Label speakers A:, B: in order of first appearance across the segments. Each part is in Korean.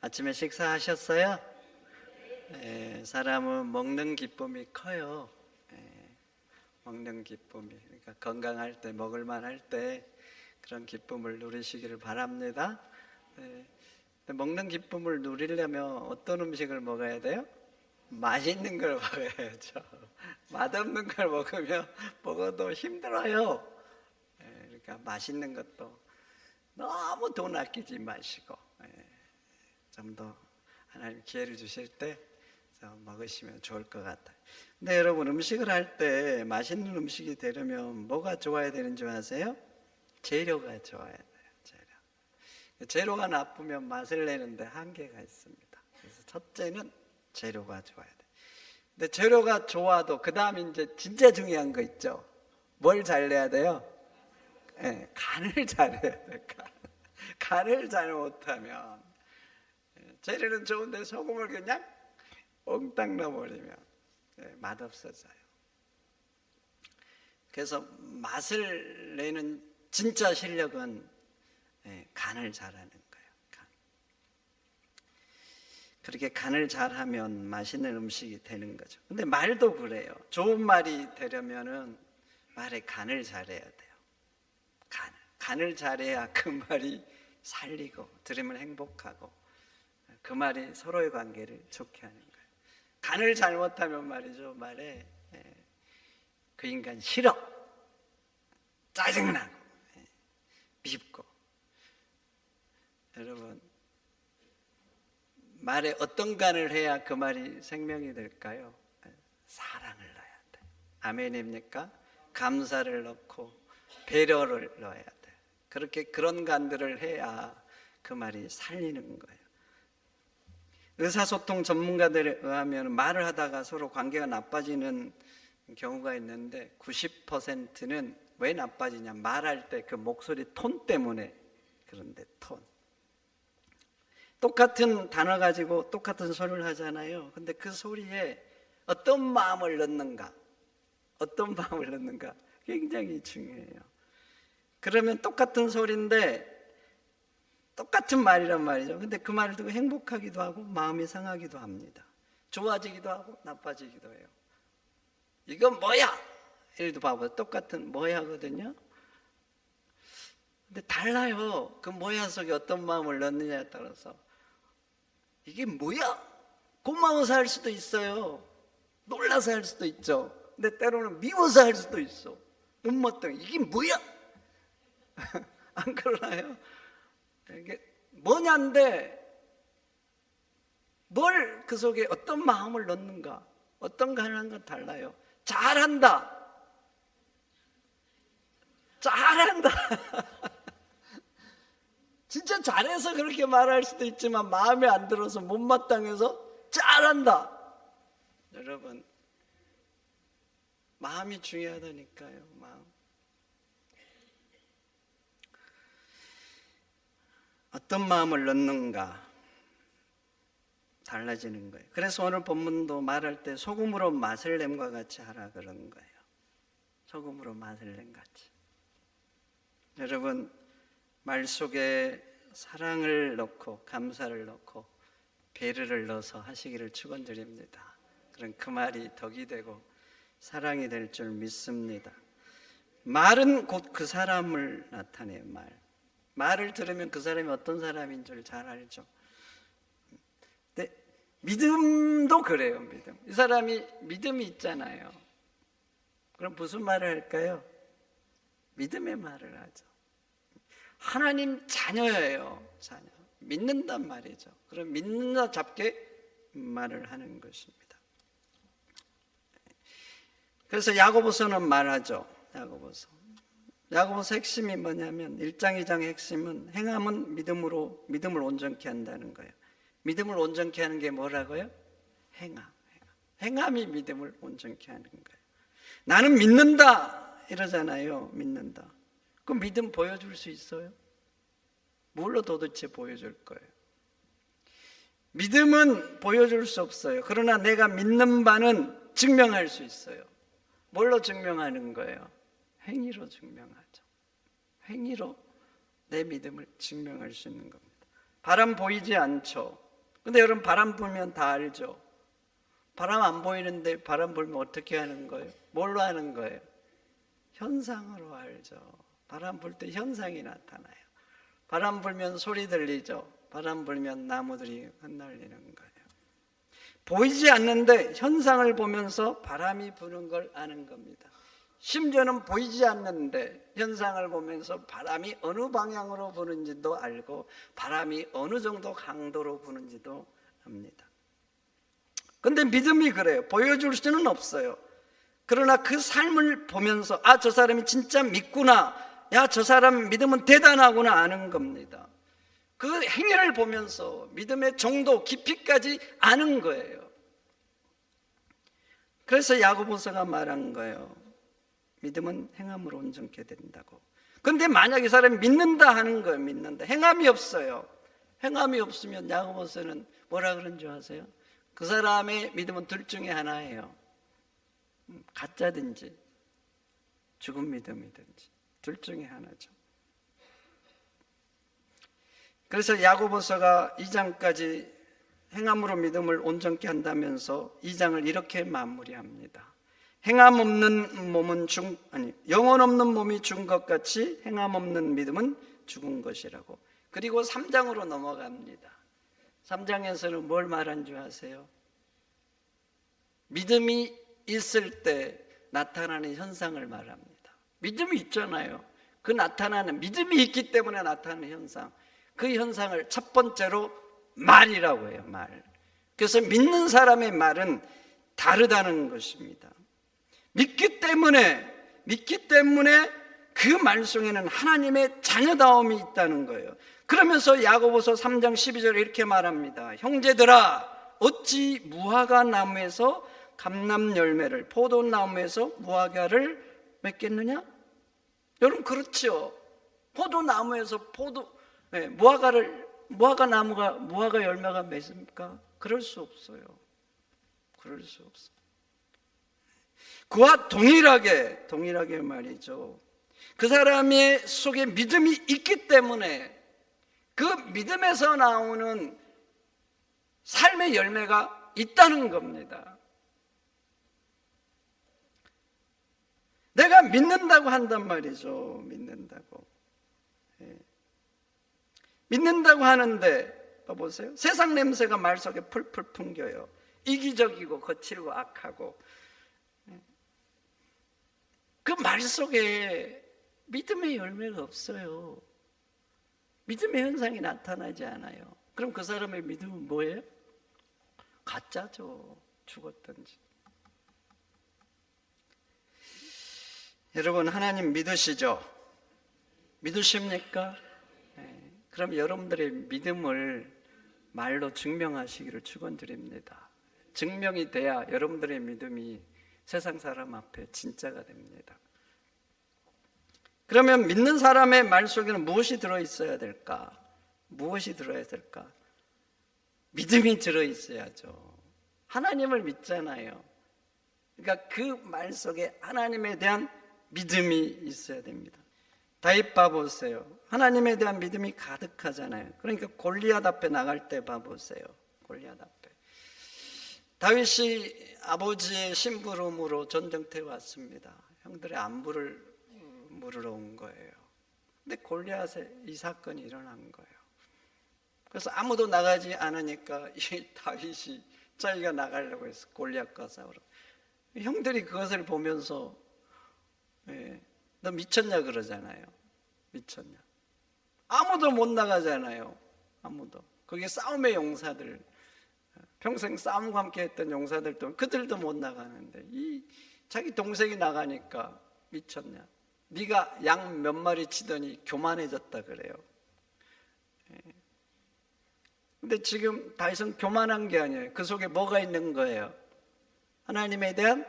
A: 아침에 식사하셨어요? 사람은 먹는 기쁨이 커요. 먹는 기쁨이. 그러니까 건강할 때, 먹을만 할 때 그런 기쁨을 누리시기를 바랍니다. 먹는 기쁨을 누리려면 어떤 음식을 먹어야 돼요? 맛있는 걸 먹어야죠. 맛없는 걸 먹어도 힘들어요. 그러니까 맛있는 것도 너무 돈 아끼지 마시고 좀 더 하나님 기회를 주실 때 먹으시면 좋을 것 같아요. 근데 여러분, 음식을 할 때 맛있는 음식이 되려면 뭐가 좋아야 되는지 아세요? 재료가 좋아야 돼요. 재료가 나쁘면 맛을 내는데 한계가 있습니다. 그래서 첫째는 재료가 좋아야 돼요. 근데 재료가 좋아도 그 다음 이제 진짜 중요한 거 있죠. 뭘 잘 내야 돼요? 간을 잘해야 돼요. 간을 잘 못하면 재료는 좋은데 소금을 그냥 몽땅 넣어버리면 맛없어져요. 그래서 맛을 내는 진짜 실력은 간을 잘하는 거예요. 그렇게 간을 잘하면 맛있는 음식이 되는 거죠. 근데 말도 그래요. 좋은 말이 되려면은 말에 간을 잘해야 돼요. 간을 잘해야 그 말이 살리고 들으면 행복하고 그 말이 서로의 관계를 좋게 하는 거예요. 간을 잘못하면 말이죠, 말에 그 인간 싫어, 짜증나고 밉고. 여러분, 말에 어떤 간을 해야 그 말이 생명이 될까요? 사랑을 넣어야 돼. 아멘입니까? 감사를 넣고 배려를 넣어야 돼. 그렇게 그런 간들을 해야 그 말이 살리는 거예요. 의사소통 전문가들에 의하면 말을 하다가 서로 관계가 나빠지는 경우가 있는데 90%는 왜 나빠지냐? 말할 때 그 목소리 톤 때문에. 그런데 톤, 똑같은 단어 가지고 똑같은 소리를 하잖아요. 근데 그 소리에 어떤 마음을 넣는가, 어떤 마음을 넣는가 굉장히 중요해요. 그러면 똑같은 소리인데 똑같은 말이란 말이죠. 근데 그 말을 듣고 행복하기도 하고 마음이 상하기도 합니다. 좋아지기도 하고 나빠지기도 해요. 이건 뭐야? 예를 들어 봐봐요. 똑같은 뭐야거든요. 근데 달라요. 그 뭐야 속에 어떤 마음을 넣느냐에 따라서 이게 뭐야? 고마워서 할 수도 있어요. 놀라서 할 수도 있죠. 근데 때로는 미워서 할 수도 있어. 못먹던 이게 뭐야? 안 그러나요? 이게 뭐냐인데 뭘 그 속에 어떤 마음을 넣는가, 어떤 가 하는 건 달라요. 잘한다. 진짜 잘해서 그렇게 말할 수도 있지만 마음에 안 들어서 못마땅해서 잘한다. 여러분, 마음이 중요하다니까요. 마음. 어떤 마음을 넣는가 달라지는 거예요. 그래서 오늘 본문도 말할 때 소금으로 맛을 냄과 같이 하라 그런 거예요. 소금으로 맛을 냄 같이. 여러분, 말 속에 사랑을 넣고 감사를 넣고 배려를 넣어서 하시기를 축원드립니다. 그럼 그 말이 덕이 되고 사랑이 될 줄 믿습니다. 말은 곧 그 사람을 나타내요. 말을 들으면 그 사람이 어떤 사람인 줄 잘 알죠. 근데 믿음도 그래요. 믿음. 이 사람이 믿음이 있잖아요. 그럼 무슨 말을 할까요? 믿음의 말을 하죠. 하나님 자녀예요. 자녀. 믿는단 말이죠. 그럼 믿는다 잡게 말을 하는 것입니다. 그래서 야고보서는 말하죠. 야고보서 핵심이 뭐냐면 1장 2장의 핵심은 행함은 믿음을 온전케 한다는 거예요. 믿음을 온전케 하는 게 뭐라고요? 행함이 믿음을 온전케 하는 거예요. 나는 믿는다 이러잖아요. 믿는다. 그 믿음 보여줄 수 있어요? 뭘로 도대체 보여줄 거예요? 믿음은 보여줄 수 없어요. 그러나 내가 믿는 바는 증명할 수 있어요. 뭘로 증명하는 거예요? 행위로 증명하죠. 행위로 내 믿음을 증명할 수 있는 겁니다. 바람 보이지 않죠. 근데 여러분 바람 불면 다 알죠? 바람 안 보이는데 바람 불면 어떻게 하는 거예요? 뭘로 하는 거예요? 현상으로 알죠. 바람 불 때 현상이 나타나요. 바람 불면 소리 들리죠. 바람 불면 나무들이 흩날리는 거예요. 보이지 않는데 현상을 보면서 바람이 부는 걸 아는 겁니다. 심지어는 보이지 않는데 현상을 보면서 바람이 어느 방향으로 부는지도 알고 바람이 어느 정도 강도로 부는지도 압니다. 근데 믿음이 그래요. 보여줄 수는 없어요. 그러나 그 삶을 보면서 아, 저 사람이 진짜 믿구나, 야, 저 사람 믿음은 대단하구나 아는 겁니다. 그 행위를 보면서 믿음의 정도, 깊이까지 아는 거예요. 그래서 야고보서가 말한 거예요. 믿음은 행함으로 온전케 된다고. 근데 만약 이 사람이 믿는다 하는 거예요. 믿는다. 행함이 없어요. 행함이 없으면 야고보서는 뭐라 그런 줄 아세요? 그 사람의 믿음은 둘 중에 하나예요. 가짜든지 죽은 믿음이든지 둘 중에 하나죠. 그래서 야고보서가 2장까지 행함으로 믿음을 온전케 한다면서 2장을 이렇게 마무리합니다. 행함 없는 몸은 영혼 없는 몸이 죽은 것 같이 행함 없는 믿음은 죽은 것이라고. 그리고 3장으로 넘어갑니다. 3장에서는 뭘 말한 줄 아세요? 믿음이 있을 때 나타나는 현상을 말합니다. 믿음이 있잖아요. 그 나타나는 믿음이 있기 때문에 나타나는 현상, 그 현상을 첫 번째로 말이라고 해요. 말. 그래서 믿는 사람의 말은 다르다는 것입니다. 믿기 때문에 그 말 속에는 하나님의 자녀다움이 있다는 거예요. 그러면서 야고보서 3장 12절에 이렇게 말합니다. 형제들아, 어찌 무화과 나무에서 감람 열매를, 포도나무에서 무화과를 맺겠느냐? 여러분 그렇죠. 포도나무에서 무화과 나무가 무화과 열매가 맺습니까? 그럴 수 없어요. 그럴 수 없어요. 그와 동일하게 말이죠. 그 사람의 속에 믿음이 있기 때문에 그 믿음에서 나오는 삶의 열매가 있다는 겁니다. 내가 믿는다고 한단 말이죠. 믿는다고 하는데 봐보세요. 세상 냄새가 말 속에 풀풀 풍겨요. 이기적이고 거칠고 악하고, 그 말 속에 믿음의 열매가 없어요. 믿음의 현상이 나타나지 않아요. 그럼 그 사람의 믿음은 뭐예요? 가짜죠. 죽었든지. 여러분 하나님 믿으시죠? 믿으십니까? 네. 그럼 여러분들의 믿음을 말로 증명하시기를 축원드립니다. 증명이 돼야 여러분들의 믿음이 세상 사람 앞에 진짜가 됩니다. 그러면 믿는 사람의 말 속에는 무엇이 들어있어야 될까? 무엇이 들어야 될까? 믿음이 들어있어야죠. 하나님을 믿잖아요. 그러니까 그 말 속에 하나님에 대한 믿음이 있어야 됩니다. 다윗 봐보세요. 하나님에 대한 믿음이 가득하잖아요. 그러니까 골리앗 앞에 나갈 때 봐보세요. 골리앗 앞에 다윗이 아버지의 심부름으로 전쟁터에 왔습니다. 형들의 안부를 물으러 온 거예요. 근데 골리앗에 이 사건이 일어난 거예요. 그래서 아무도 나가지 않으니까 이 다윗이 자기가 나가려고 해서 골리앗과 싸우러. 형들이 그것을 보면서 너 미쳤냐 그러잖아요. 미쳤냐. 아무도 못 나가잖아요. 아무도. 그게 싸움의 용사들, 평생 싸움과 함께 했던 용사들도 그들도 못 나가는데 이 자기 동생이 나가니까 미쳤냐. 네가 양 몇 마리 치더니 교만해졌다 그래요. 근데 지금 다윗은 교만한 게 아니에요. 그 속에 뭐가 있는 거예요? 하나님에 대한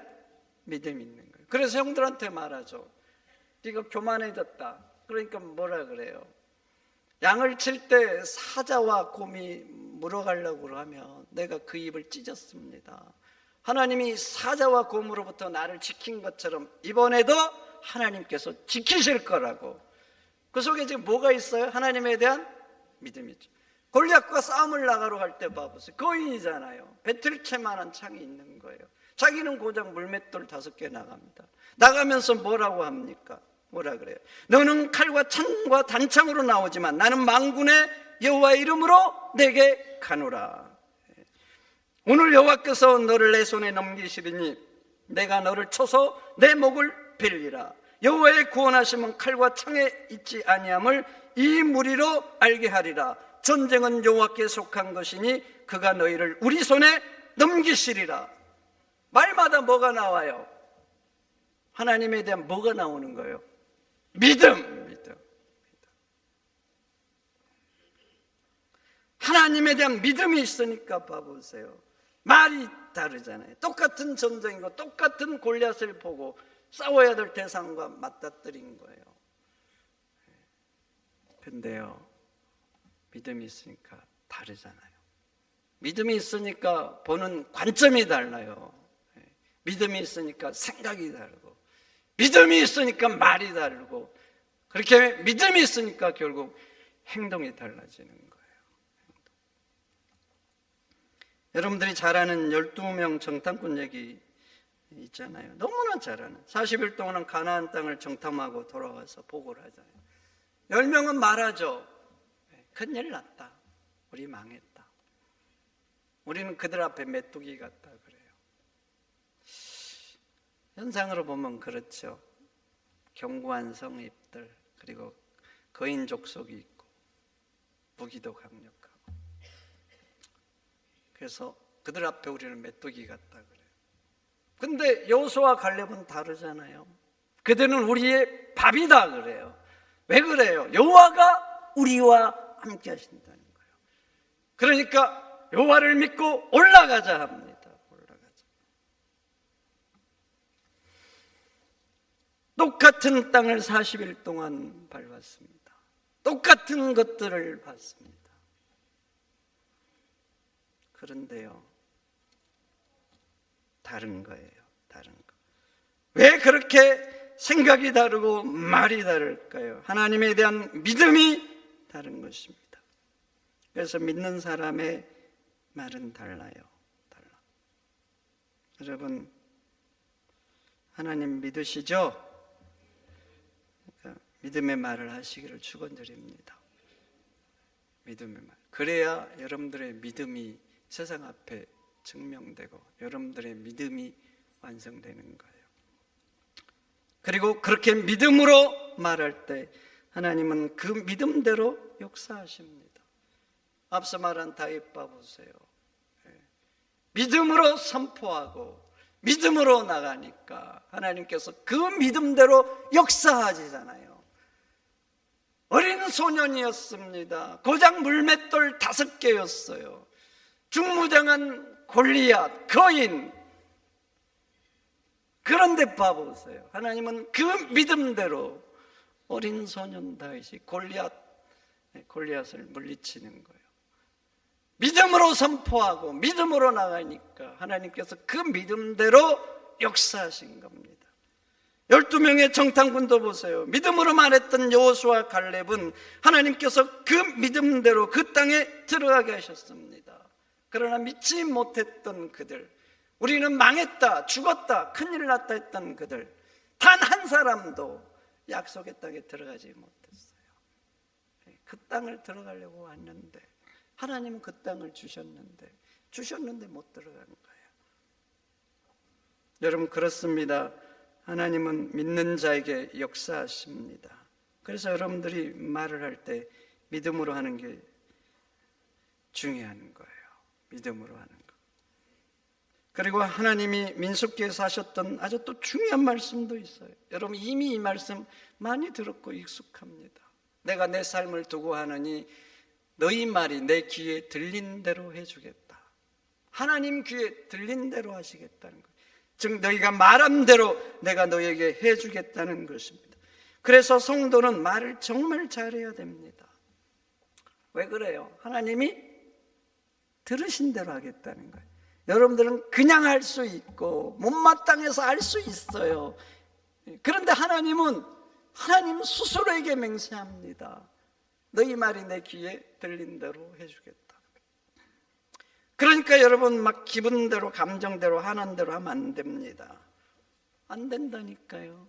A: 믿음이 있는 거예요. 그래서 형들한테 말하죠. 네가 교만해졌다. 그러니까 뭐라 그래요? 양을 칠 때 사자와 곰이 물어가려고 하면 내가 그 입을 찢었습니다. 하나님이 사자와 곰으로부터 나를 지킨 것처럼 이번에도 하나님께서 지키실 거라고. 그 속에 지금 뭐가 있어요? 하나님에 대한 믿음이죠. 골리앗과 싸움을 나가러 갈 때 봐보세요. 거인이잖아요. 배틀채만한 창이 있는 거예요. 자기는 고작 물맷돌 5개 나갑니다. 나가면서 뭐라고 합니까? 뭐라 그래요? 너는 칼과 창과 단창으로 나오지만 나는 만군의 여호와의 이름으로 내게 가노라. 오늘 여호와께서 너를 내 손에 넘기시리니 내가 너를 쳐서 내 목을 베리라. 여호와의 구원하심은 칼과 창에 있지 아니함을 이 무리로 알게 하리라. 전쟁은 여호와께 속한 것이니 그가 너희를 우리 손에 넘기시리라. 말마다 뭐가 나와요? 하나님에 대한 뭐가 나오는 거예요? 믿음. 하나님에 대한 믿음이 있으니까 봐보세요. 말이 다르잖아요. 똑같은 전쟁이고 똑같은 골리앗을 보고 싸워야 될 대상과 맞닥뜨린 거예요. 근데요, 믿음이 있으니까 다르잖아요. 믿음이 있으니까 보는 관점이 달라요. 믿음이 있으니까 생각이 다르고, 믿음이 있으니까 말이 다르고, 그렇게 믿음이 있으니까 결국 행동이 달라지는 거예요. 여러분들이 잘 아는 12명 정탐꾼 얘기 있잖아요. 너무나 잘 아는. 40일 동안은 가나안 땅을 정탐하고 돌아와서 보고를 하잖아요. 10명은 말하죠. 큰일 났다. 우리 망했다. 우리는 그들 앞에 메뚜기 같다 그래요. 현상으로 보면 그렇죠. 견고한 성읍들, 그리고 거인 족속이 있고 무기도 강력하고, 그래서 그들 앞에 우리는 메뚜기 같다 그래요. 근데 여호수아와 갈렙은 다르잖아요. 그들은 우리의 밥이다 그래요. 왜 그래요? 여호와가 우리와 함께 하신다는 거예요. 그러니까 여호와를 믿고 올라가자 합니다. 올라가자. 똑같은 땅을 40일 동안 밟았습니다. 똑같은 것들을 봤습니다. 그런데요, 다른 거예요. 다른 거. 왜 그렇게 생각이 다르고 말이 다를까요? 하나님에 대한 믿음이 다른 것입니다. 그래서 믿는 사람의 말은 달라요. 달라. 여러분, 하나님 믿으시죠? 그러니까 믿음의 말을 하시기를 축원드립니다. 믿음의 말. 그래야 여러분들의 믿음이 세상 앞에 증명되고 여러분들의 믿음이 완성되는 거예요. 그리고 그렇게 믿음으로 말할 때 하나님은 그 믿음대로 역사하십니다. 앞서 말한 다윗 봐보세요. 믿음으로 선포하고 믿음으로 나가니까 하나님께서 그 믿음대로 역사하시잖아요. 어린 소년이었습니다. 고작 물맷돌 5개였어요. 중무장한 골리앗, 거인. 그런데 봐보세요. 하나님은 그 믿음대로 어린 소년 다윗이 골리앗을 물리치는 거예요. 믿음으로 선포하고 믿음으로 나가니까 하나님께서 그 믿음대로 역사하신 겁니다. 12명의 정탐꾼도 보세요. 믿음으로 말했던 여호수아 갈렙은 하나님께서 그 믿음대로 그 땅에 들어가게 하셨습니다. 그러나 믿지 못했던 그들, 우리는 망했다, 죽었다, 큰일 났다 했던 그들, 단 한 사람도 약속의 땅에 들어가지 못했어요. 그 땅을 들어가려고 왔는데 하나님은 그 땅을 주셨는데 못 들어간 거예요. 여러분, 그렇습니다. 하나님은 믿는 자에게 역사하십니다. 그래서 여러분들이 말을 할 때 믿음으로 하는 게 중요한 거예요. 믿음으로 하는 거. 그리고 하나님이 민수기에서 하셨던 아주 또 중요한 말씀도 있어요. 여러분 이미 이 말씀 많이 들었고 익숙합니다. 내가 내 삶을 두고 하느니 너희 말이 내 귀에 들린 대로 해주겠다. 하나님 귀에 들린 대로 하시겠다는 거예요. 즉 너희가 말한 대로 내가 너희에게 해주겠다는 것입니다. 그래서 성도는 말을 정말 잘해야 됩니다. 왜 그래요? 하나님이 들으신 대로 하겠다는 거예요. 여러분들은 그냥 할 수 있고 못마땅해서 할 수 있어요. 그런데 하나님은 하나님 스스로에게 맹세합니다. 너희 말이 내 귀에 들린 대로 해주겠다. 그러니까 여러분 막 기분대로 감정대로 하는 대로 하면 안 됩니다. 안 된다니까요.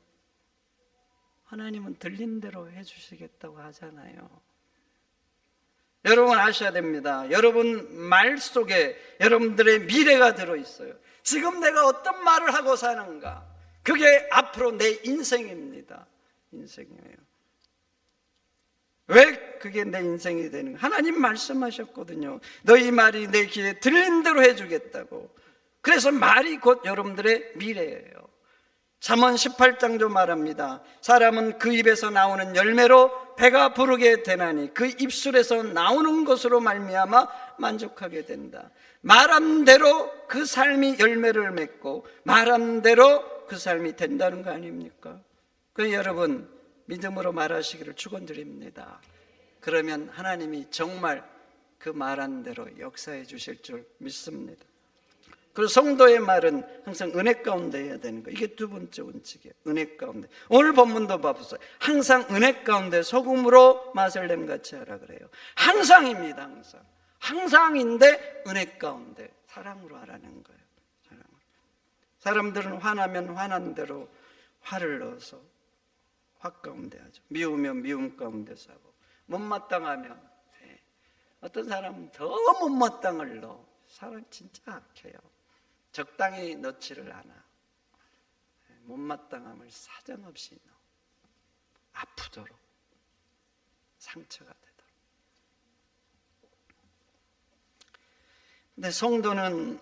A: 하나님은 들린 대로 해주시겠다고 하잖아요. 여러분 아셔야 됩니다. 여러분 말 속에 여러분들의 미래가 들어있어요. 지금 내가 어떤 말을 하고 사는가, 그게 앞으로 내 인생입니다. 인생이에요. 왜 그게 내 인생이 되는가? 하나님 말씀하셨거든요. 너희 말이 내 귀에 들린 대로 해주겠다고. 그래서 말이 곧 여러분들의 미래예요. 잠언 18장도 말합니다. 사람은 그 입에서 나오는 열매로 배가 부르게 되나니 그 입술에서 나오는 것으로 말미암아 만족하게 된다. 말한 대로 그 삶이 열매를 맺고 말한 대로 그 삶이 된다는 거 아닙니까? 그래서 여러분 믿음으로 말하시기를 축원드립니다. 그러면 하나님이 정말 그 말한 대로 역사해 주실 줄 믿습니다. 그리고 성도의 말은 항상 은혜 가운데 해야 되는 거예요. 이게 두 번째 원칙이에요. 은혜 가운데. 오늘 본문도 봐보세요. 항상 은혜 가운데 소금으로 맛을 낸 같이 하라 그래요. 항상입니다. 항상. 항상인데 은혜 가운데 사랑으로 하라는 거예요. 사랑으로. 사람들은 화나면 화난 대로 화를 넣어서 화 가운데 하죠. 미우면 미움 가운데 사고, 못마땅하면 어떤 사람은 더 못마땅을 넣어. 사람 진짜 악해요. 적당히 넣지를 않아. 못마땅함을 사정없이 넣어. 아프도록, 상처가 되도록. 근데 성도는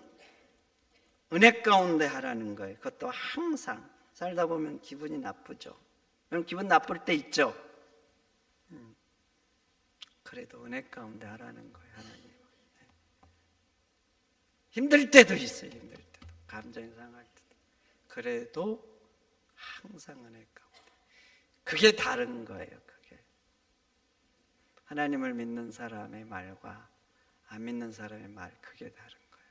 A: 은혜 가운데 하라는 거예요. 그것도 항상. 살다 보면 기분이 나쁘죠. 여러분 기분 나쁠 때 있죠. 그래도 은혜 가운데 하라는 거예요. 하나님. 힘들 때도 있어요. 힘들 때도, 감정이 상할 때도. 그래도 항상 은혜 가운데. 그게 다른 거예요. 그게 하나님을 믿는 사람의 말과 안 믿는 사람의 말, 그게 다른 거예요.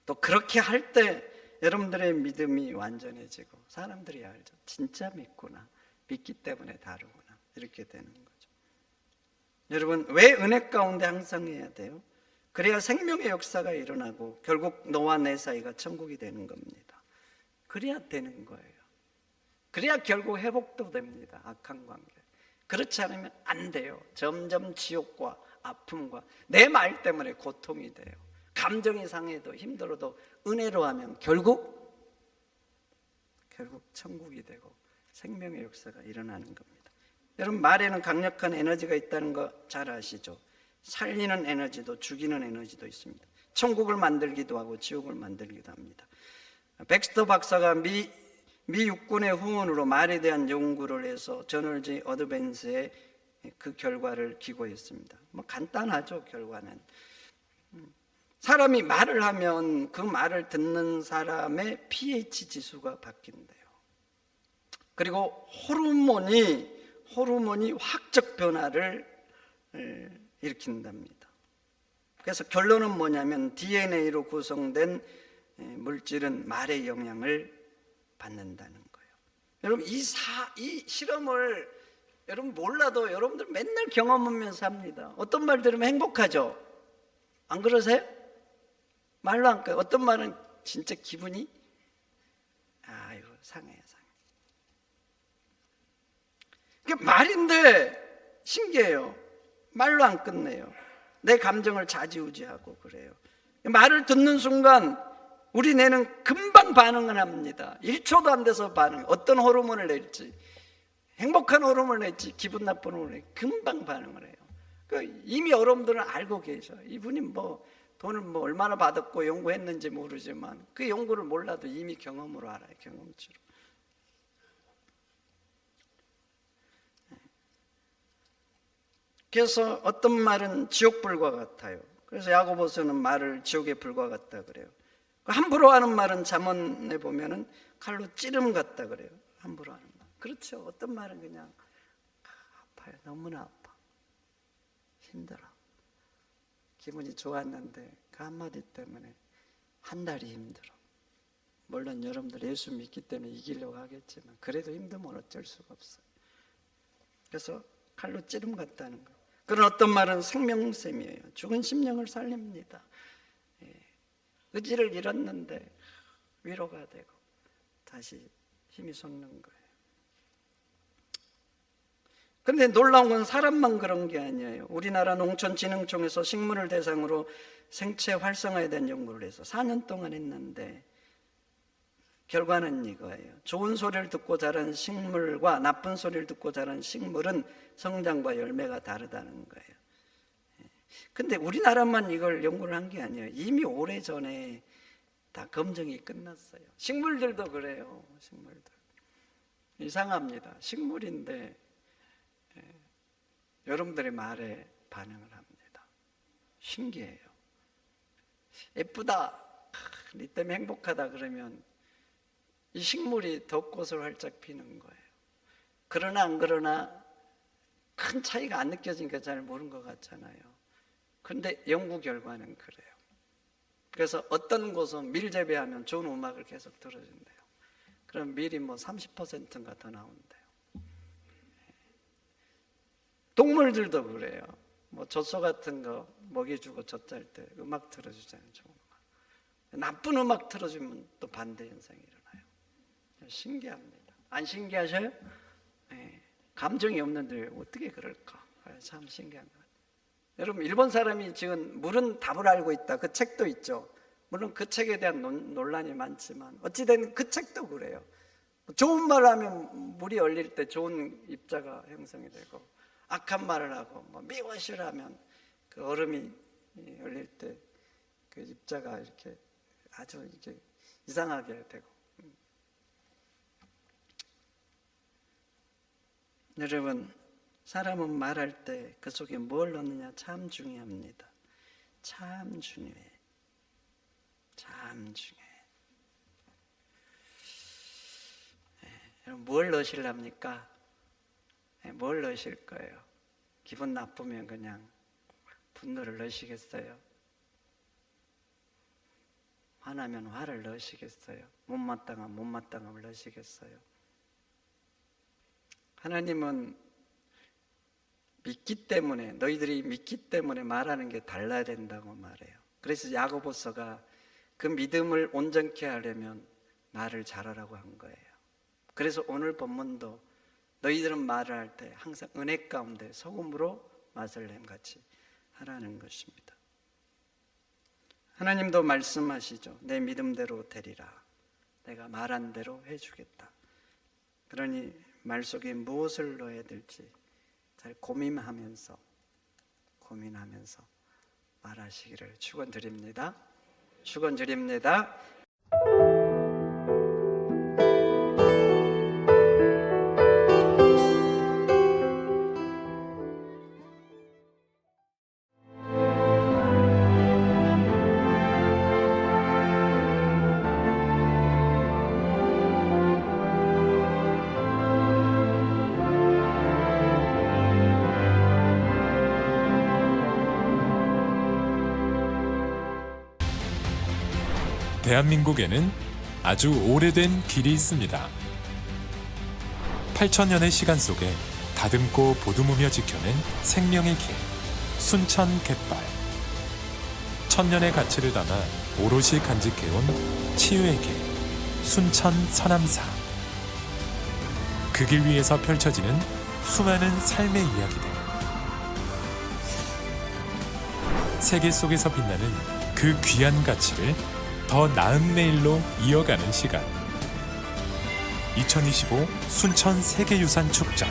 A: 또 그렇게 할 때 여러분들의 믿음이 완전해지고 사람들이 알죠. 진짜 믿구나, 믿기 때문에 다르구나, 이렇게 되는 거죠. 여러분 왜 은혜 가운데 항상 해야 돼요? 그래야 생명의 역사가 일어나고 결국 너와 내 사이가 천국이 되는 겁니다. 그래야 되는 거예요. 그래야 결국 회복도 됩니다. 악한 관계. 그렇지 않으면 안 돼요. 점점 지옥과 아픔과 내 말 때문에 고통이 돼요. 감정이 상해도 힘들어도 은혜로 하면 결국 천국이 되고 생명의 역사가 일어나는 겁니다. 여러분 말에는 강력한 에너지가 있다는 거 잘 아시죠? 살리는 에너지도 죽이는 에너지도 있습니다. 천국을 만들기도 하고 지옥을 만들기도 합니다. 백스터 박사가 미 육군의 후원으로 말에 대한 연구를 해서 저널지 어드밴스에 그 결과를 기고했습니다. 뭐 간단하죠. 결과는 사람이 말을 하면 그 말을 듣는 사람의 pH 지수가 바뀐대요. 그리고 호르몬이 화학적 변화를 일으킨답니다. 그래서 결론은 뭐냐면 DNA로 구성된 물질은 말의 영향을 받는다는 거예요. 여러분 이 실험을 여러분 몰라도 여러분들 맨날 경험하면서 합니다. 어떤 말 들으면 행복하죠? 안 그러세요? 말로 안 꺼요. 어떤 말은 진짜 기분이 이거 상해요. 그게 말인데 신기해요. 말로 안 끝내요. 내 감정을 좌지우지하고 그래요. 말을 듣는 순간 우리 뇌는 금방 반응을 합니다. 1초도 안 돼서 반응. 어떤 호르몬을 낼지, 행복한 호르몬을 낼지 기분 나쁜 호르몬을 낼지 금방 반응을 해요. 이미 여러분들은 알고 계셔. 이분이 돈을 얼마나 받았고 연구했는지 모르지만 그 연구를 몰라도 이미 경험으로 알아요. 경험치로. 그래서 어떤 말은 지옥불과 같아요. 그래서 야고보서는 말을 지옥의 불과 같다 그래요. 함부로 하는 말은 잠언에 보면은 칼로 찌름 같다 그래요. 함부로 하는 말. 그렇죠. 어떤 말은 그냥 아파요. 너무나 아파. 힘들어. 기분이 좋았는데 그 한마디 때문에 한 달이 힘들어. 물론 여러분들 예수 믿기 때문에 이기려고 하겠지만 그래도 힘들면 어쩔 수가 없어요. 그래서 칼로 찌름 같다는 거. 그런 어떤 말은 생명샘이에요. 죽은 심령을 살립니다. 의지를 잃었는데 위로가 되고 다시 힘이 솟는 거예요. 그런데 놀라운 건 사람만 그런 게 아니에요. 우리나라 농촌진흥청에서 식물을 대상으로 생체 활성화에 대한 연구를 해서 4년 동안 했는데 결과는 이거예요. 좋은 소리를 듣고 자란 식물과 나쁜 소리를 듣고 자란 식물은 성장과 열매가 다르다는 거예요. 근데 우리나라만 이걸 연구를 한 게 아니에요. 이미 오래전에 다 검증이 끝났어요. 식물들도 그래요. 식물들 이상합니다. 식물인데 여러분들의 말에 반응을 합니다. 신기해요. 예쁘다, 네 때문에 행복하다 그러면 이 식물이 더 꽃을 활짝 피는 거예요. 그러나 안 그러나 큰 차이가 안 느껴지니까 잘 모르는 것 같잖아요. 그런데 연구 결과는 그래요. 그래서 어떤 곳은 밀 재배하면 좋은 음악을 계속 들어준대요. 그럼 밀이 뭐 30%인가 더 나온대요. 동물들도 그래요. 뭐 젖소 같은 거 먹이 주고 젖잘 때 음악 틀어주잖아요. 좋은 음악. 나쁜 음악 틀어주면 또 반대 현상이 일어나요. 신기합니다. 안 신기하셔요? 네. 감정이 없는데 어떻게 그럴까? 참 신기한 것 같아요. 여러분, 일본 사람이 지금 물은 답을 알고 있다. 그 책도 있죠. 물론 그 책에 대한 논란이 많지만 어찌된 그 책도 그래요. 좋은 말을 하면 물이 얼릴 때 좋은 입자가 형성이 되고, 악한 말을 하고 뭐 미워시라면 그 얼음이 얼릴 때 그 입자가 이렇게 아주 이렇게 이상하게 되고. 여러분, 사람은 말할 때 그 속에 뭘 넣느냐 참 중요합니다. 참 중요해. 참 중요해. 여러분, 뭘 넣으실랍니까? 뭘 넣으실 거예요? 기분 나쁘면 그냥 분노를 넣으시겠어요? 화나면 화를 넣으시겠어요? 못마땅하면 못마땅함을 넣으시겠어요? 하나님은 믿기 때문에, 너희들이 믿기 때문에 말하는 게 달라야 된다고 말해요. 그래서 야고보서가 그 믿음을 온전케 하려면 말을 잘하라고 한 거예요. 그래서 오늘 본문도 너희들은 말을 할 때 항상 은혜 가운데 소금으로 맛을 냄같이 하라는 것입니다. 하나님도 말씀하시죠. 내 믿음대로 되리라. 내가 말한 대로 해주겠다. 그러니 말 속에 무엇을 넣어야 될지 잘 고민하면서 말하시기를 축원드립니다. 축원드립니다.
B: 대한민국에는 아주 오래된 길이 있습니다. 8,000년의 시간 속에 다듬고 보듬으며 지켜낸 생명의 길, 순천 갯발. 천년의 가치를 담아 오롯이 간직해온 치유의 길, 순천 서남사. 그 길 위에서 펼쳐지는 수많은 삶의 이야기들. 세계 속에서 빛나는 그 귀한 가치를 더 나은 내일로 이어가는 시간. 2025 순천 세계유산 축전.